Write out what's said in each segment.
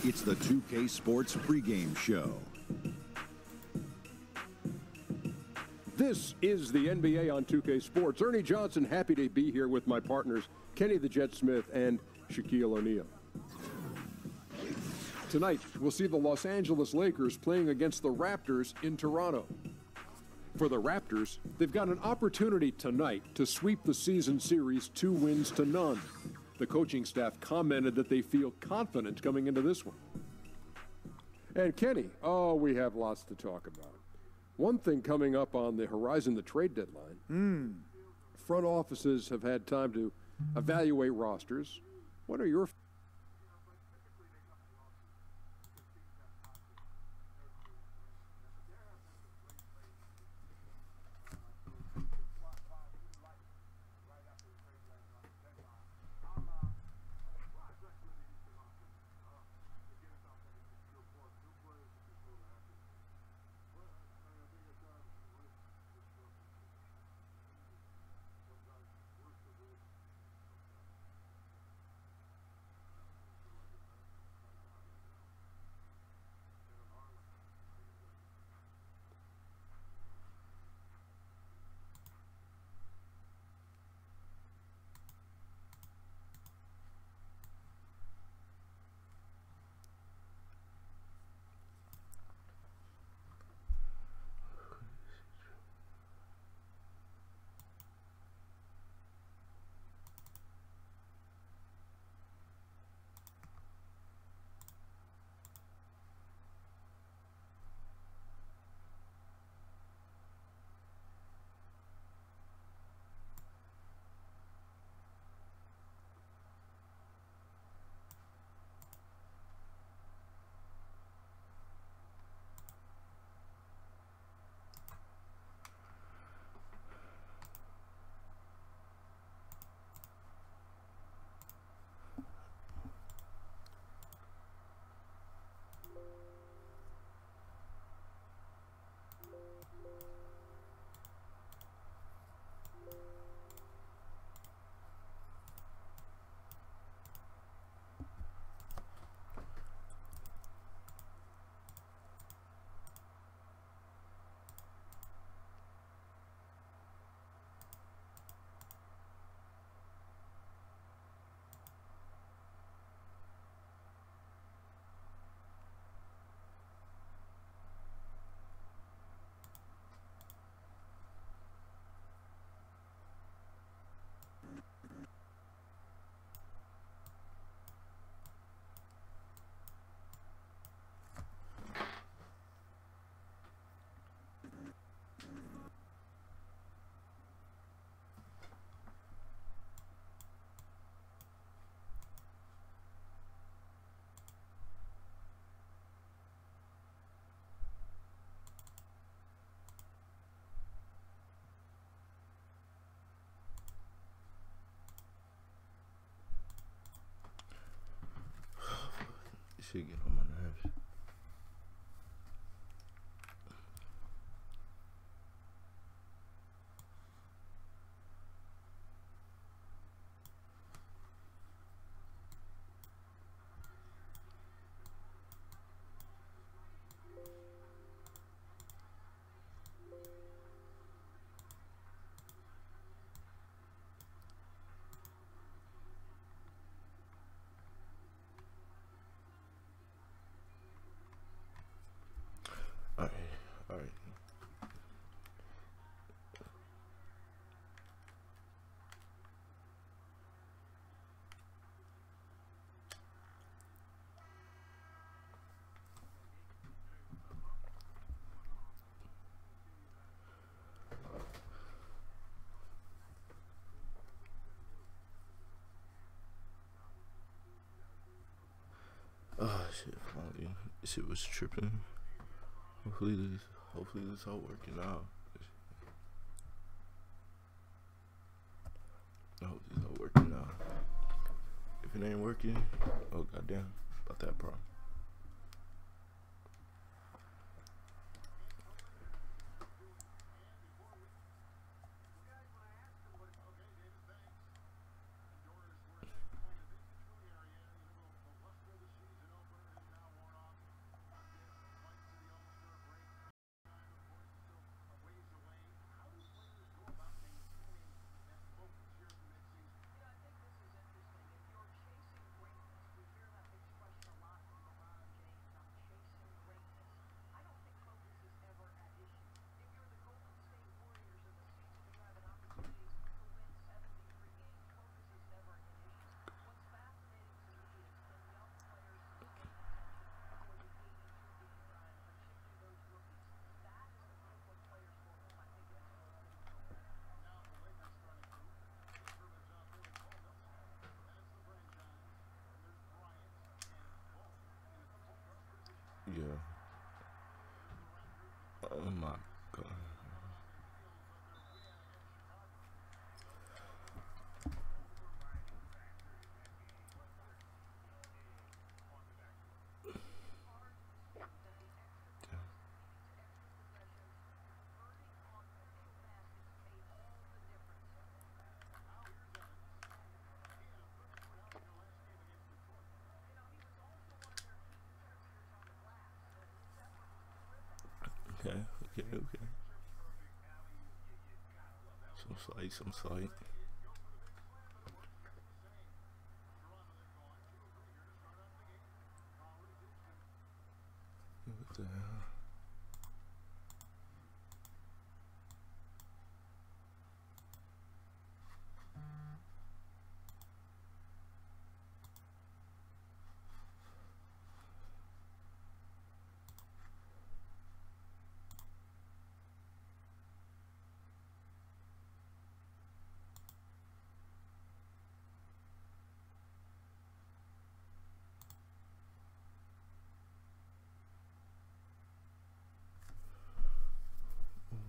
It's the 2K Sports pregame show. This is the NBA on 2K Sports. Ernie Johnson, happy to be here with my partners, Kenny the Jet Smith and Shaquille O'Neal. Tonight, we'll see the Los Angeles Lakers playing against the Raptors in Toronto. For the Raptors, they've got an opportunity tonight to sweep the season series 2 wins to none. The coaching staff commented that they feel confident coming into this one. And Kenny, oh, we have lots to talk about. One thing coming up on the horizon, the trade deadline. Front offices have had time to evaluate rosters. What are your... Should get on my nerves. All right. Oh shit! Finally, shit was tripping. Hopefully this all working out. I hope this all working out. If it ain't working, oh goddamn, about that problem. Oh my God. Okay. Some slight. What the hell?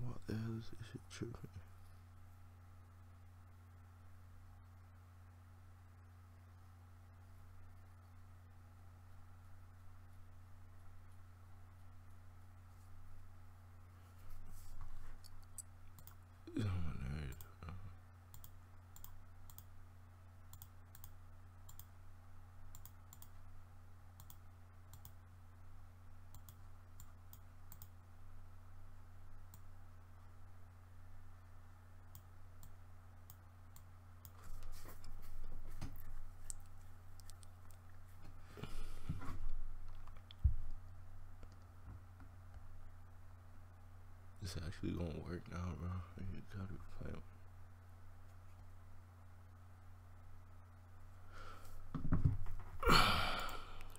What the hell is this shit tripping? Oh, my nerves. It's actually gonna work now, bro. You gotta be playing.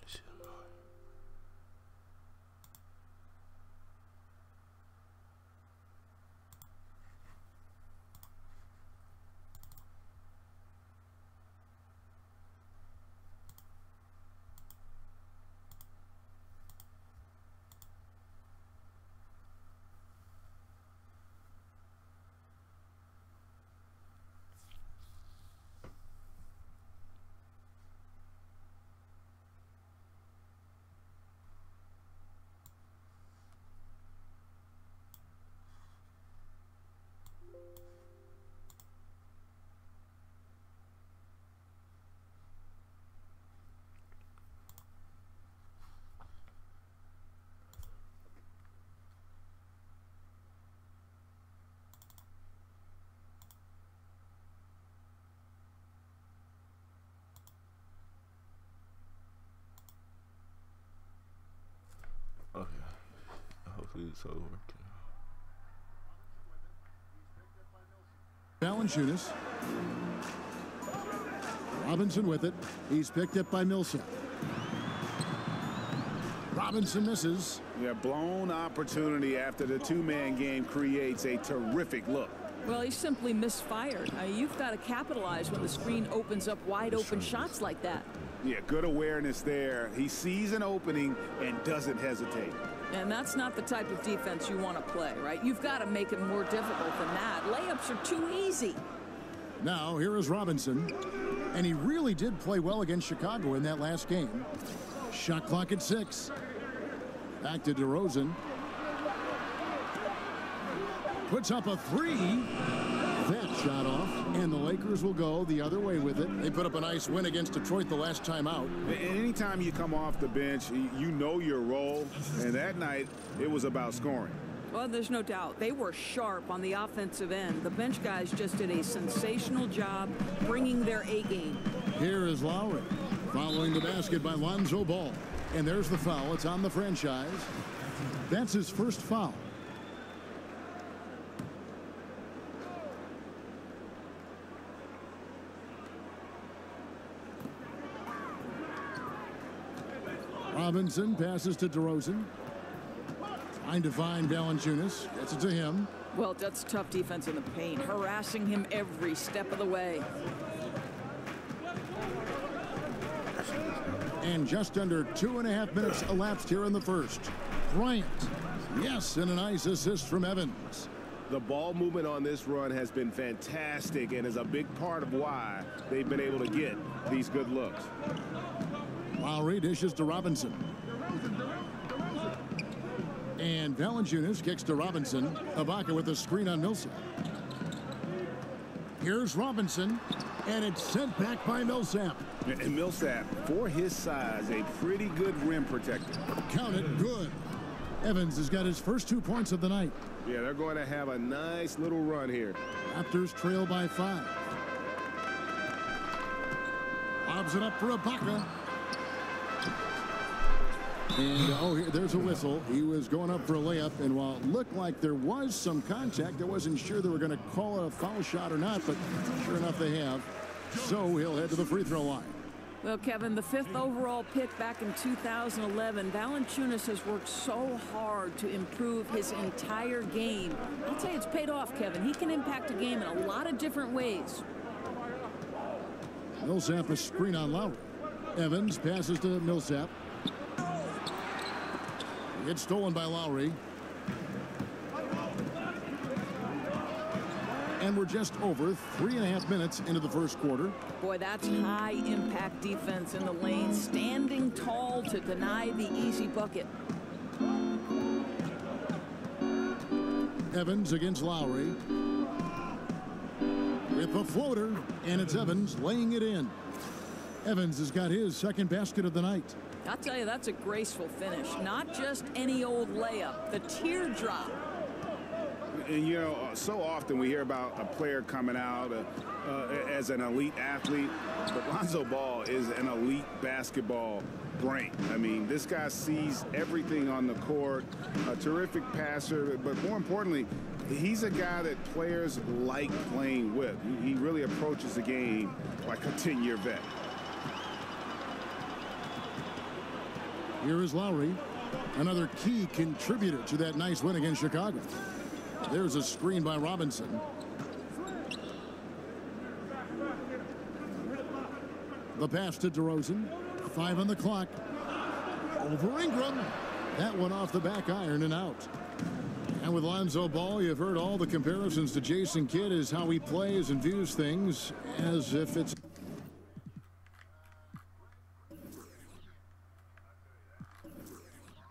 Shit annoying. Okay. Hopefully it's all working. Valanciunas. Robinson with it. He's picked up by Millsap. Robinson misses. Yeah, blown opportunity after the two-man game creates a terrific look. Well, he simply misfired. You've got to capitalize when the screen opens up wide open shots like that. Yeah, good awareness there. He sees an opening and doesn't hesitate. And that's not the type of defense you want to play, right? You've got to make it more difficult than that. Layups are too easy. Now, here is Robinson. And he really did play well against Chicago in that last game. Shot clock at 6. Back to DeRozan. Puts up a 3. That shot off, and the Lakers will go the other way with it. They put up a nice win against Detroit the last time out. Anytime you come off the bench, you know your role, and that night, it was about scoring. Well, there's no doubt. They were sharp on the offensive end. The bench guys just did a sensational job bringing their A-game. Here is Lowry, following the basket by Lonzo Ball. And there's the foul. It's on the franchise. That's his first foul. Robinson passes to DeRozan. Trying to find Valanciunas. Gets it to him. Well, that's tough defense in the paint, harassing him every step of the way. And just under 2.5 minutes elapsed here in the first. Bryant Yes, and a nice assist from Evans. The ball movement on this run has been fantastic and is a big part of why they've been able to get these good looks. Lowry dishes to Robinson. And Valanciunas kicks to Robinson. Ibaka with a screen on Millsap. Here's Robinson, and it's sent back by Millsap. And Millsap, for his size, a pretty good rim protector. Count it, good. Evans has got his first 2 points of the night. Yeah, they're going to have a nice little run here. Raptors trail by 5. Lobs it up for Ibaka. And, there's a whistle. He was going up for a layup, and while it looked like there was some contact, I wasn't sure they were going to call it a foul shot or not, but sure enough they have. So he'll head to the free throw line. Well, Kevin, the 5th overall pick back in 2011, Valanciunas has worked so hard to improve his entire game. I'll tell you, it's paid off, Kevin. He can impact a game in a lot of different ways. Millsap a screen on Lowry. Evans passes to Millsap. It's stolen by Lowry. And we're just over 3.5 minutes into the first quarter. Boy, that's high-impact defense in the lane, standing tall to deny the easy bucket. Evans against Lowry. With the floater, and it's Evans laying it in. Evans has got his second basket of the night. I'll tell you, that's a graceful finish. Not just any old layup, the teardrop. And, you know, so often we hear about a player coming out as an elite athlete, but Lonzo Ball is an elite basketball brain. I mean, this guy sees everything on the court, a terrific passer, but more importantly, he's a guy that players like playing with. He really approaches the game like a 10-year vet. Here is Lowry, another key contributor to that nice win against Chicago. There's a screen by Robinson. The pass to DeRozan. 5 on the clock. Over Ingram. That one off the back iron and out. And with Lonzo Ball, you've heard all the comparisons to Jason Kidd as how he plays and views things as if it's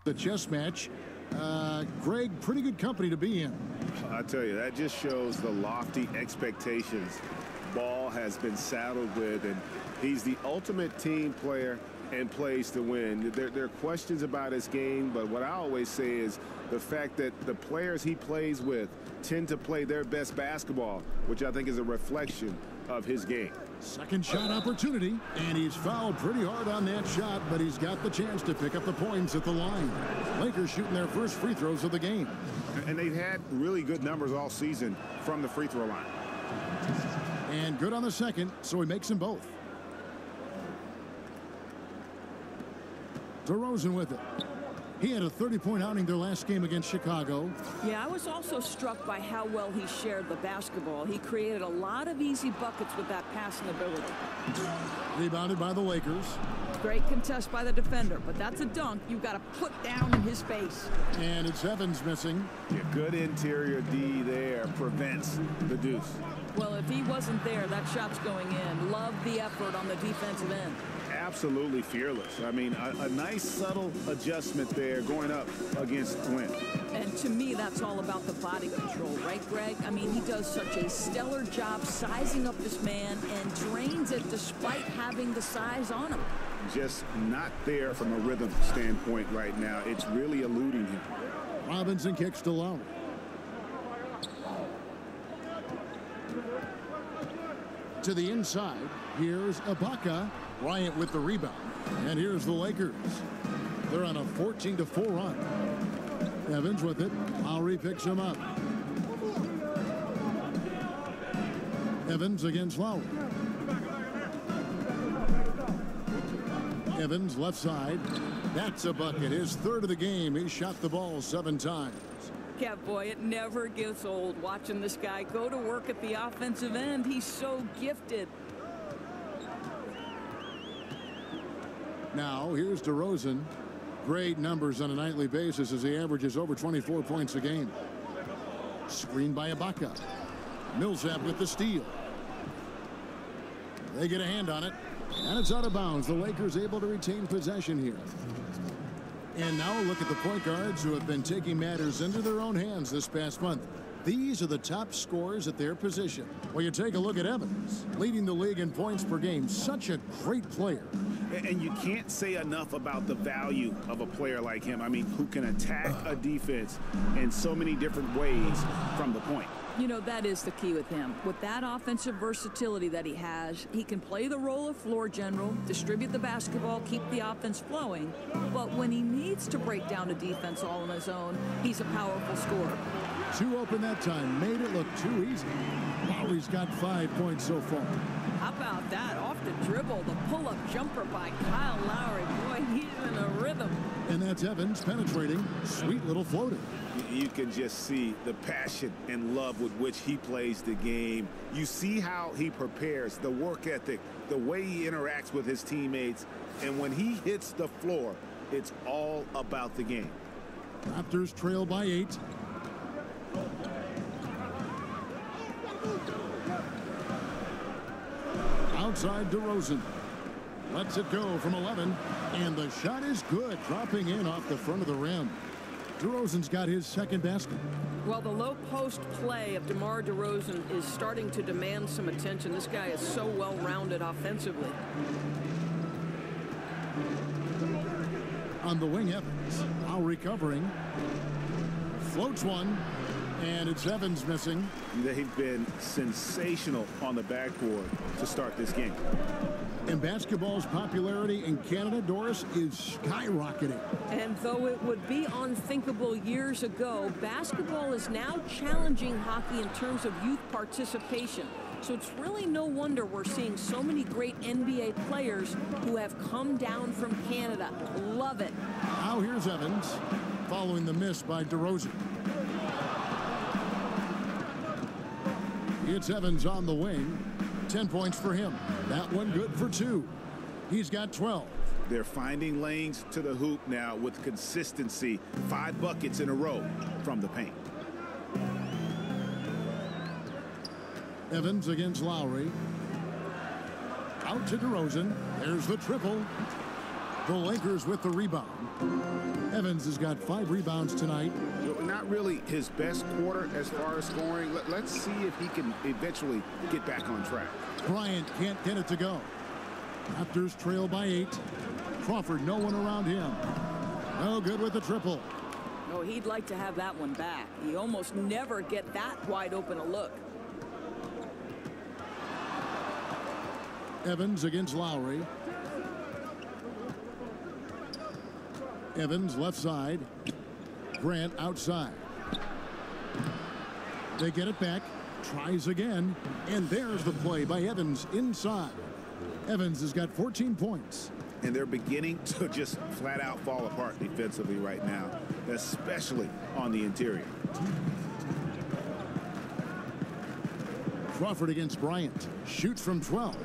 the chess match. Greg, pretty good company to be in. I tell you, that just shows the lofty expectations Ball has been saddled with, and he's the ultimate team player and plays to win. There are questions about his game, but what I always say is the fact that the players he plays with tend to play their best basketball, which I think is a reflection of his game. Second shot opportunity, and he's fouled pretty hard on that shot, but he's got the chance to pick up the points at the line. Lakers shooting their first free throws of the game. And they've had really good numbers all season from the free throw line. And good on the second, so he makes them both. DeRozan with it. He had a 30-point outing their last game against Chicago. Yeah, I was also struck by how well he shared the basketball. He created a lot of easy buckets with that passing ability. Rebounded by the Lakers. Great contest by the defender, but that's a dunk you've got to put down in his face. And it's Evans missing. Yeah, good interior D there prevents the deuce. Well, if he wasn't there, that shot's going in. Love the effort on the defensive end. Absolutely fearless. I mean, a nice subtle adjustment there going up against Flynn. And to me, that's all about the body control, right, Greg? I mean, he does such a stellar job sizing up this man and drains it despite having the size on him. Just not there from a rhythm standpoint right now. It's really eluding him. Robinson kicks to Lowry. To the inside, here's Ibaka. Bryant with the rebound. And here's the Lakers. They're on a 14-4 run. Evans with it. Lowry picks him up. Evans against Lowry. Evans left side. That's a bucket. His third of the game. He shot the ball 7 times. Yeah, boy, it never gets old watching this guy go to work at the offensive end. He's so gifted. Now, here's DeRozan. Great numbers on a nightly basis as he averages over 24 points a game. Screen by Ibaka. Millsap with the steal. They get a hand on it, and it's out of bounds. The Lakers able to retain possession here. And now a look at the point guards who have been taking matters into their own hands this past month. These are the top scorers at their position. Well, you take a look at Evans, leading the league in points per game. Such a great player. And you can't say enough about the value of a player like him. I mean, who can attack a defense in so many different ways from the point. You know, that is the key with him. With that offensive versatility that he has, he can play the role of floor general, distribute the basketball, keep the offense flowing. But when he needs to break down a defense all on his own, he's a powerful scorer. Too open that time, made it look too easy. Lowry's got 5 points so far. How about that? Off the dribble, the pull-up jumper by Kyle Lowry. Boy, he's in a rhythm. And that's Evans penetrating. Sweet little floater. You can just see the passion and love with which he plays the game. You see how he prepares, the work ethic, the way he interacts with his teammates. And when he hits the floor, it's all about the game. Raptors trail by 8. Outside DeRozan. Lets it go from 11. And the shot is good, dropping in off the front of the rim. DeRozan's got his second basket. Well, the low post play of DeMar DeRozan is starting to demand some attention. This guy is so well-rounded offensively. On the wing, Evans. Now recovering. Floats one. And it's Evans missing. They've been sensational on the backboard to start this game. And basketball's popularity in Canada, Doris, is skyrocketing. And though it would be unthinkable years ago, basketball is now challenging hockey in terms of youth participation. So it's really no wonder we're seeing so many great NBA players who have come down from Canada. Love it. Now here's Evans, following the miss by DeRozan. It's Evans on the wing. 10 points for him. That one good for 2. He's got 12. They're finding lanes to the hoop now with consistency. 5 buckets in a row from the paint. Evans against Lowry. Out to DeRozan. There's the triple. The Lakers with the rebound. Evans has got 5 rebounds tonight. Not really his best quarter as far as scoring. Let's see if he can eventually get back on track. Bryant can't get it to go. Raptors trail by 8. Crawford, no one around him. No good with the triple. Oh, he'd like to have that one back. He almost never get that wide open a look. Evans against Lowry. Evans left side. Grant outside. They get it back. Tries again. And there's the play by Evans inside. Evans has got 14 points. And they're beginning to just flat out fall apart defensively right now, especially on the interior. Crawford against Bryant. Shoots from 12.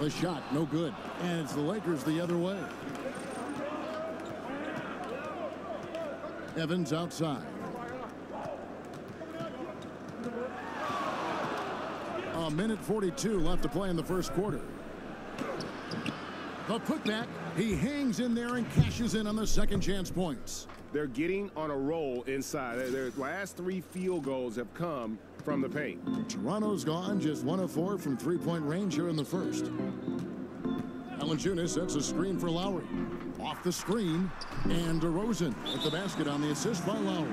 The shot no good. And it's the Lakers the other way. Evans outside. A minute 42 left to play in the first quarter. The putback. He hangs in there and cashes in on the second chance points. They're getting on a roll inside. Their last 3 field goals have come from the paint. Toronto's gone just 1 of 4 from three-point range here in the first. Valanciunas sets a screen for Lowry. Off the screen, and DeRozan with the basket on the assist by Lowry.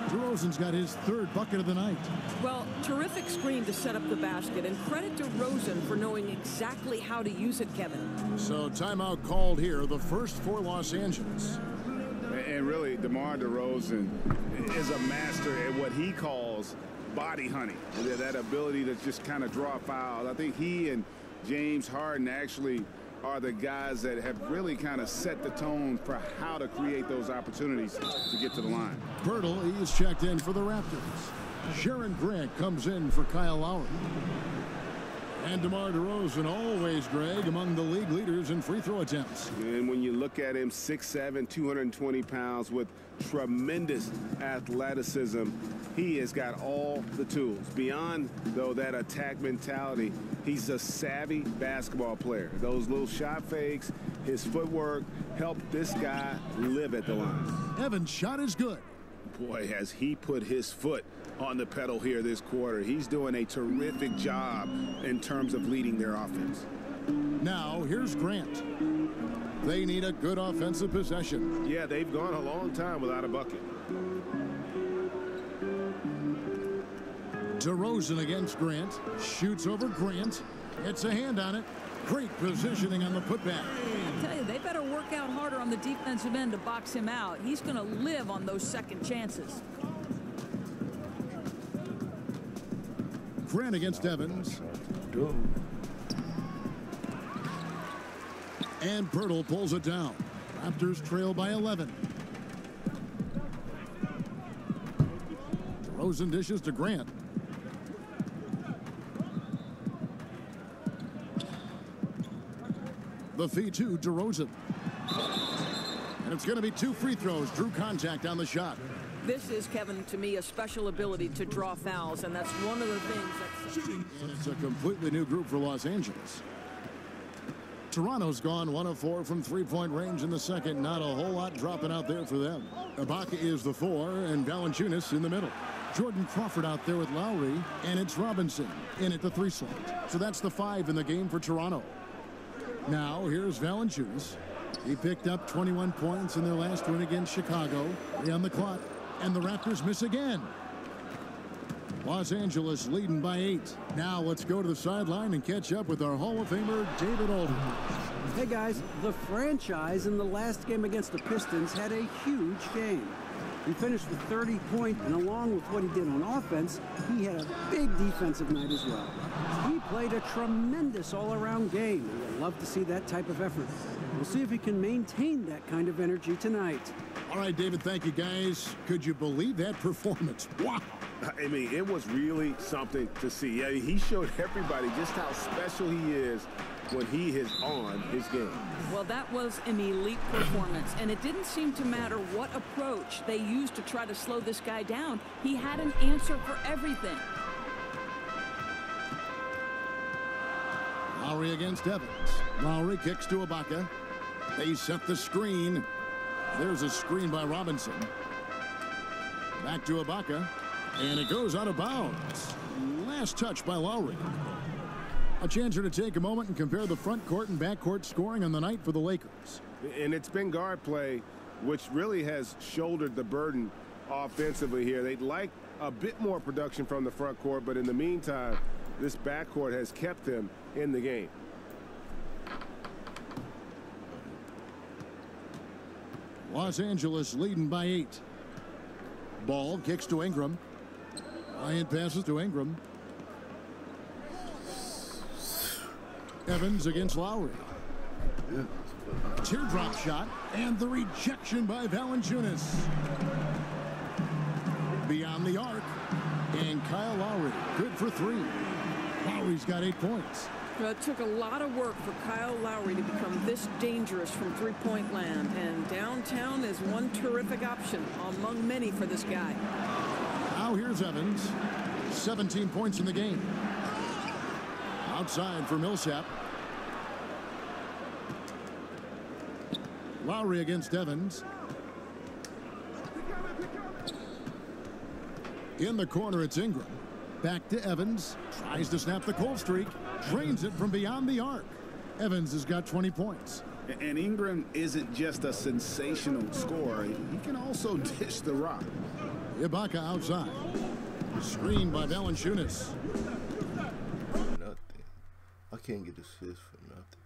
DeRozan's got his 3rd bucket of the night. Well, terrific screen to set up the basket, and credit to Rosen for knowing exactly how to use it, Kevin. So timeout called here, the first for Los Angeles. And really, DeMar DeRozan is a master at what he calls body hunting. That ability to just kind of draw fouls. I think he and James Harden actually are the guys that have really kind of set the tone for how to create those opportunities to get to the line. Pirtle, he's checked in for the Raptors. Sharon Grant comes in for Kyle Lowry. And DeMar DeRozan, always, Greg, among the league leaders in free throw attempts. And when you look at him, 6'7", 220 pounds with tremendous athleticism, he has got all the tools. Beyond, though, that attack mentality, he's a savvy basketball player. Those little shot fakes, his footwork helped this guy live at the line. Evan's shot is good. Boy, has he put his foot on the pedal here this quarter. He's doing a terrific job in terms of leading their offense. Now, here's Grant. They need a good offensive possession. Yeah, they've gone a long time without a bucket. DeRozan against Grant. Shoots over Grant. It's a hand on it. Great positioning on the putback. I tell you, they better work out harder on the defensive end to box him out. He's going to live on those second chances. Grant against Evans. And Pirtle pulls it down. Raptors trail by 11. DeRozan dishes to Grant. The feed to DeRozan. And it's going to be 2 free throws. Drew contact on the shot. This is, Kevin, to me, a special ability to draw fouls, and that's one of the things that's... And it's a completely new group for Los Angeles. Toronto's gone 1 of 4 from three-point range in the second. Not a whole lot dropping out there for them. Ibaka is the 4, and Valanciunas in the middle. Jordan Crawford out there with Lowry, and it's Robinson in at the 3 slot. So that's the 5 in the game for Toronto. Now, here's Valanciunas. He picked up 21 points in their last win against Chicago. 3 on the clock, and the Raptors miss again. Los Angeles leading by 8. Now let's go to the sideline and catch up with our Hall of Famer, David Aldridge. Hey guys, the franchise in the last game against the Pistons had a huge game. He finished with 30 points, and along with what he did on offense, he had a big defensive night as well. He played a tremendous all-around game, and we'd love to see that type of effort. We'll see if he can maintain that kind of energy tonight. All right, David, thank you, guys. Could you believe that performance? Wow. I mean, it was really something to see. Yeah, he showed everybody just how special he is when he is on his game. Well, that was an elite performance, and it didn't seem to matter what approach they used to try to slow this guy down. He had an answer for everything. Lowry against Evans. Lowry kicks to Ibaka. They set the screen. There's a screen by Robinson. Back to Ibaka. And it goes out of bounds. Last touch by Lowry. A chance here to take a moment and compare the front court and back court scoring on the night for the Lakers. And it's been guard play, which really has shouldered the burden offensively here. They'd like a bit more production from the front court, but in the meantime, this backcourt has kept them in the game. Los Angeles leading by 8. Ball kicks to Ingram. Bryant passes to Ingram. Evans against Lowry. Teardrop shot, and the rejection by Valanciunas. Beyond the arc, and Kyle Lowry, good for 3. Lowry's got 8 points. Well, it took a lot of work for Kyle Lowry to become this dangerous from three-point land, and downtown is one terrific option among many for this guy. Now here's Evans, 17 points in the game. Outside for Millsap. Lowry against Evans. In the corner, it's Ingram. Back to Evans. Tries to snap the cold streak. Drains it from beyond the arc. Evans has got 20 points. And Ingram isn't just a sensational scorer. He can also dish the rock. Ibaka outside. Screen by Valanciunas. Nothing. I can't get assists for nothing.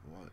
What?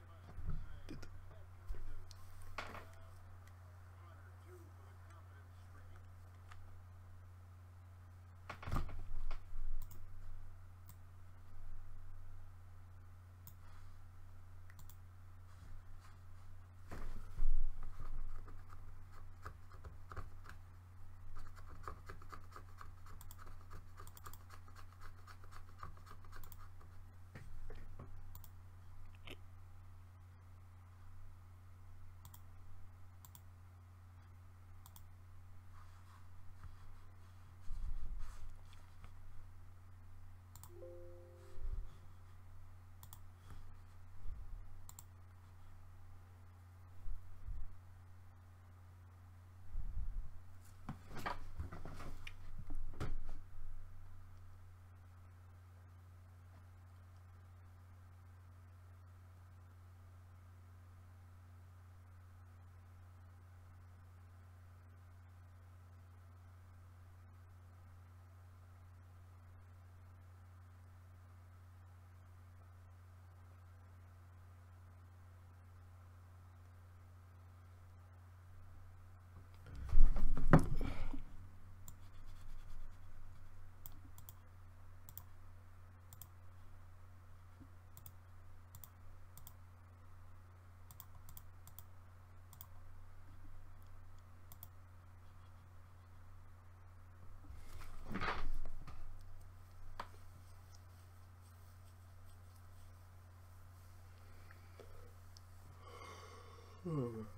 Oh.